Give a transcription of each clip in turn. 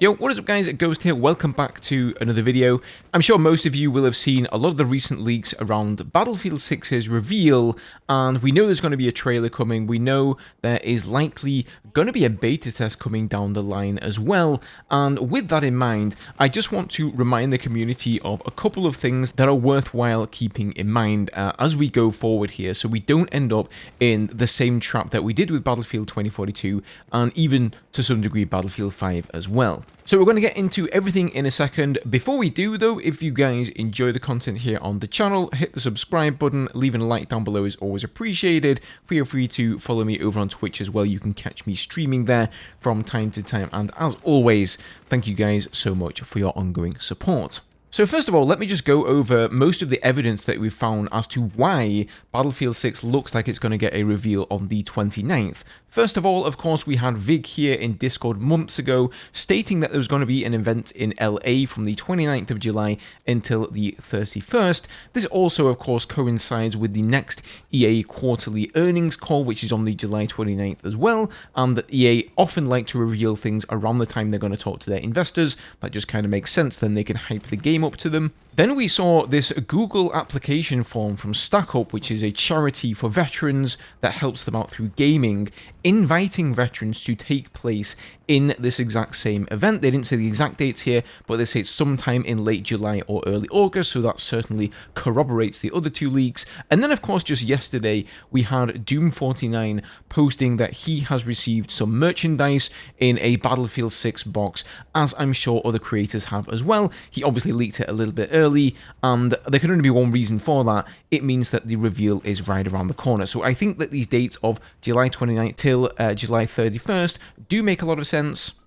Yo, what is up guys, Ghost here, welcome back to another video. I'm sure most of you will have seen a lot of the recent leaks around Battlefield 6's reveal, and we know there's going to be a trailer coming, we know there is likely going to be a beta test coming down the line as well, and with that in mind, I just want to remind the community of a couple of things that are worthwhile keeping in mind as we go forward here, so we don't end up in the same trap that we did with Battlefield 2042, and even to some degree Battlefield 5 as well. So we're going to get into everything in a second. Before we do though, if you guys enjoy the content here on the channel, hit the subscribe button, leaving a like down below is always appreciated. Feel free to follow me over on Twitch as well, you can catch me streaming there from time to time, and as always, thank you guys so much for your ongoing support. So first of all, let me just go over most of the evidence that we've found as to why Battlefield 6 looks like it's going to get a reveal on the 29th. First of all, of course, we had Vig here in Discord months ago stating that there was going to be an event in LA from the 29th of July until the 31st. This also, of course, coincides with the next EA quarterly earnings call, which is on the July 29th as well, and that EA often like to reveal things around the time they're going to talk to their investors. That just kind of makes sense, then they can hype the game up to them. Then we saw this Google application form from StackUp, which is a charity for veterans that helps them out through gaming, inviting veterans to take place in this exact same event. They didn't say the exact dates here, but they say it's sometime in late July or early August, so that certainly corroborates the other two leaks. And then, of course, just yesterday, we had Doom49 posting that he has received some merchandise in a Battlefield 6 box, as I'm sure other creators have as well. He obviously leaked it a little bit early, and there can only be one reason for that. It means that the reveal is right around the corner. So I think that these dates of July 29th till July 31st do make a lot of sense.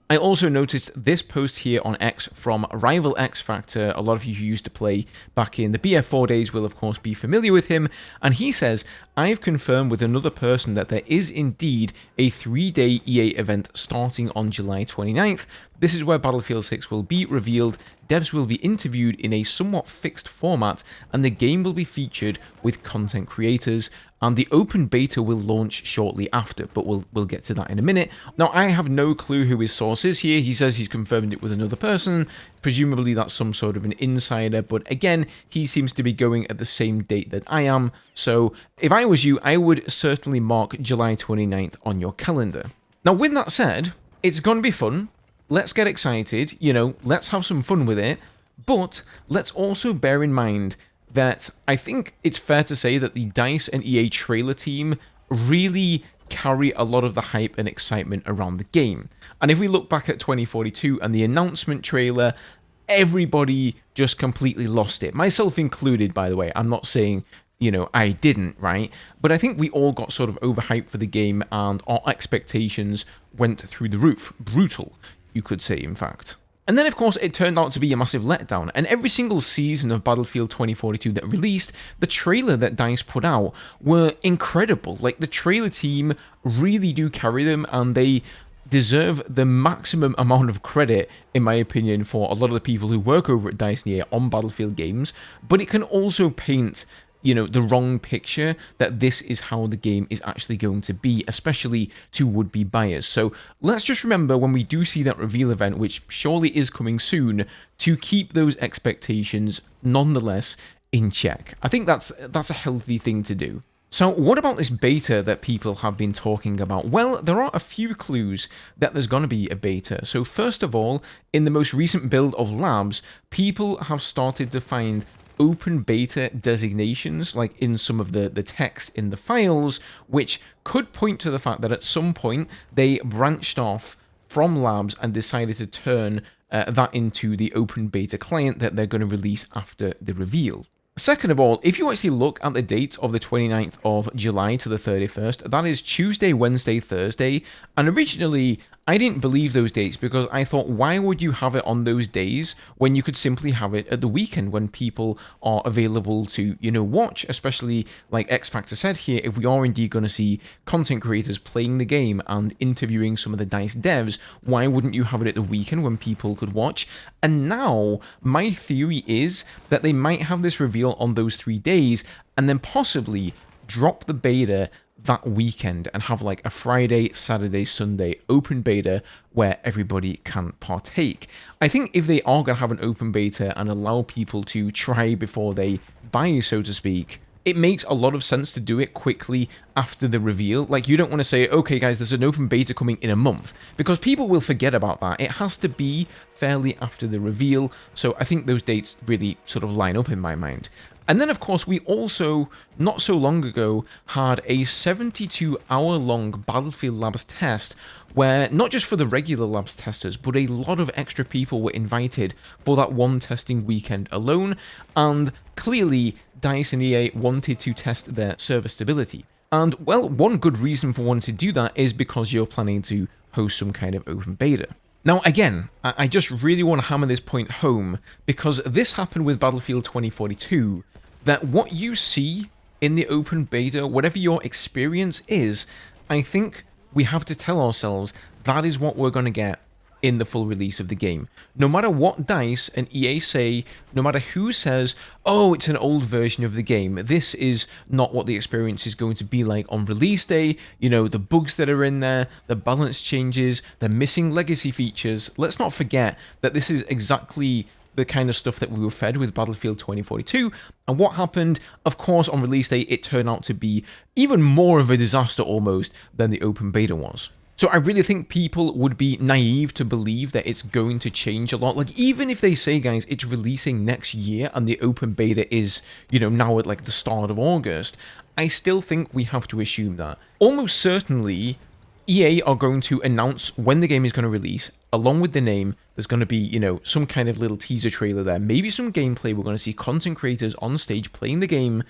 I also noticed this post here on X from Rival X Factor. A lot of you who used to play back in the BF4 days will of course be familiar with him, and he says, "I've confirmed with another person that there is indeed a 3-day EA event starting on July 29th. This is where Battlefield 6 will be revealed. Devs will be interviewed in a somewhat fixed format, and the game will be featured with content creators, and the open beta will launch shortly after," but we'll get to that in a minute. Now, I have no clue who his source is here. He says he's confirmed it with another person. Presumably that's some sort of an insider, but again, he seems to be going at the same date that I am. So if I was you, I would certainly mark July 29th on your calendar. Now, with that said, it's going to be fun. Let's get excited, you know, let's have some fun with it, but let's also bear in mind that I think it's fair to say that the DICE and EA trailer team really carry a lot of the hype and excitement around the game. And if we look back at 2042 and the announcement trailer, everybody just completely lost it. Myself included, by the way. I'm not saying, you know, I didn't, right? But I think we all got sort of overhyped for the game and our expectations went through the roof. Brutal, you could say, in fact. And then, of course, it turned out to be a massive letdown, and every single season of Battlefield 2042 that released, the trailer that DICE put out were incredible. Like, the trailer team really do carry them, and they deserve the maximum amount of credit, in my opinion, for a lot of the people who work over at DICE and EA on Battlefield games, but it can also paint, you know, the wrong picture that this is how the game is actually going to be, especially to would-be buyers. So let's just remember when we do see that reveal event, which surely is coming soon, to keep those expectations nonetheless in check. I think that's a healthy thing to do. So what about this beta that people have been talking about? Well, there are a few clues that there's going to be a beta. So first of all, in the most recent build of Labs, people have started to find open beta designations, like in some of the text in the files, which could point to the fact that at some point they branched off from Labs and decided to turn that into the open beta client that they're going to release after the reveal. Second of all, if you actually look at the dates of the 29th of July to the 31st, that is Tuesday, Wednesday, Thursday, and originally I didn't believe those dates because I thought, why would you have it on those days when you could simply have it at the weekend when people are available to, you know, watch, especially like X Factor said here, if we are indeed going to see content creators playing the game and interviewing some of the DICE devs, why wouldn't you have it at the weekend when people could watch? And now my theory is that they might have this reveal on those 3 days and then possibly drop the beta that weekend and have like a Friday, Saturday, Sunday open beta where everybody can partake. I think if they are going to have an open beta and allow people to try before they buy, so to speak, it makes a lot of sense to do it quickly after the reveal. Like, you don't want to say, okay guys, there's an open beta coming in a month, because people will forget about that. It has to be fairly after the reveal, so I think those dates really sort of line up in my mind. And then, of course, we also, not so long ago, had a 72-hour-long Battlefield Labs test where not just for the regular Labs testers, but a lot of extra people were invited for that one testing weekend alone, and clearly DICE and EA wanted to test their server stability. And, well, one good reason for wanting to do that is because you're planning to host some kind of open beta. Now, again, I just really want to hammer this point home, because this happened with Battlefield 2042, that what you see in the open beta, whatever your experience is, I think we have to tell ourselves that is what we're going to get in the full release of the game. No matter what DICE and EA say, no matter who says, oh, it's an old version of the game, this is not what the experience is going to be like on release day, you know, the bugs that are in there, the balance changes, the missing legacy features. Let's not forget that this is exactly the kind of stuff that we were fed with Battlefield 2042, and what happened, of course, on release day, it turned out to be even more of a disaster almost than the open beta was. So I really think people would be naive to believe that it's going to change a lot. Like, even if they say, guys, it's releasing next year and the open beta is, you know, now at like the start of August, I still think we have to assume that. Almost certainly, EA are going to announce when the game is going to release. Along with the name, there's going to be, you know, some kind of little teaser trailer there. Maybe some gameplay. We're going to see content creators on stage playing the game.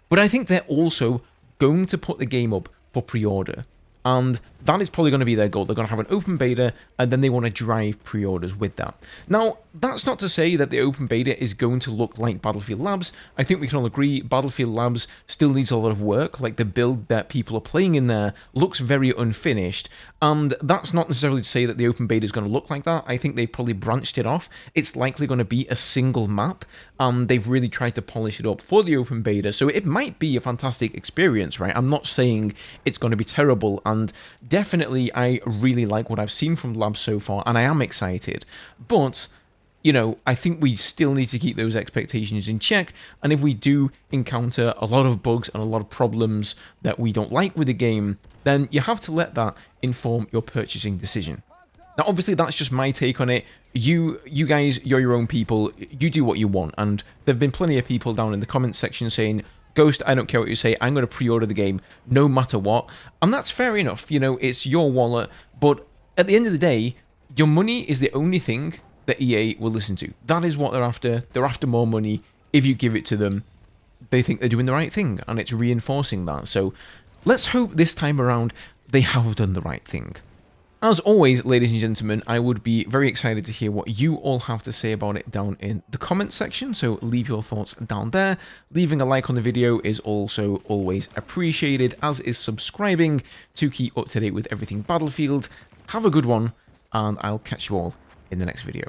But I think they're also going to put the game up for pre-order. And that is probably going to be their goal. They're going to have an open beta, and then they want to drive pre-orders with that. Now, that's not to say that the open beta is going to look like Battlefield Labs. I think we can all agree Battlefield Labs still needs a lot of work. Like, the build that people are playing in there looks very unfinished. And that's not necessarily to say that the open beta is going to look like that. I think they've probably branched it off. It's likely going to be a single map. They've really tried to polish it up for the open beta. So it might be a fantastic experience, right? I'm not saying it's going to be terrible. And definitely, I really like what I've seen from Labs so far, and I am excited. But, you know, I think we still need to keep those expectations in check, and if we do encounter a lot of bugs and a lot of problems that we don't like with the game, then you have to let that inform your purchasing decision. Now, obviously, that's just my take on it. You guys, you're your own people. You do what you want, and there have been plenty of people down in the comments section saying, Ghost, I don't care what you say, I'm going to pre-order the game no matter what. And that's fair enough, you know, it's your wallet, but at the end of the day, your money is the only thing that EA will listen to. That is what they're after. They're after more money. If you give it to them, they think they're doing the right thing, and it's reinforcing that. So let's hope this time around they have done the right thing. As always, ladies and gentlemen, I would be very excited to hear what you all have to say about it down in the comments section, so leave your thoughts down there. Leaving a like on the video is also always appreciated, as is subscribing to keep up to date with everything Battlefield. Have a good one, and I'll catch you all in the next video.